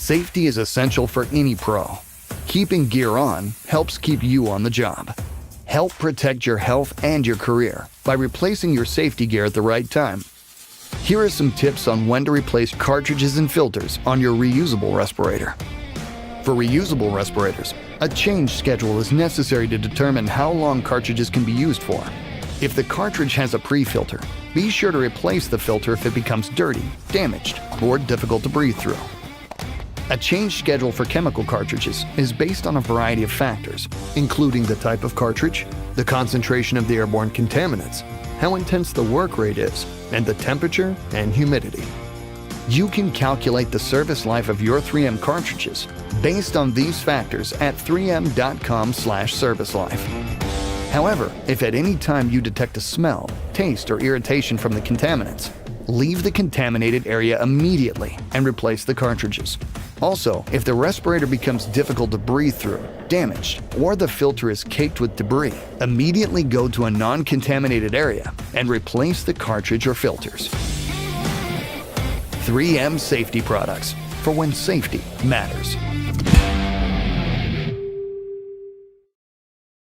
Safety is essential for any pro. Keeping gear on helps keep you on the job. Help protect your health and your career by replacing your safety gear at the right time. Here are some tips on when to replace cartridges and filters on your reusable respirator. For reusable respirators, a change schedule is necessary to determine how long cartridges can be used for. If the cartridge has a pre-filter, be sure to replace the filter if it becomes dirty, damaged, or difficult to breathe through. A change schedule for chemical cartridges is based on a variety of factors, including the type of cartridge, the concentration of the airborne contaminants, how intense the work rate is, and the temperature and humidity. You can calculate the service life of your 3M cartridges based on these factors at 3m.com/servicelife. However, if at any time you detect a smell, taste, or irritation from the contaminants, leave the contaminated area immediately and replace the cartridges. Also, if the respirator becomes difficult to breathe through, damaged, or the filter is caked with debris, immediately go to a non-contaminated area and replace the cartridge or filters. 3M safety products, for when safety matters.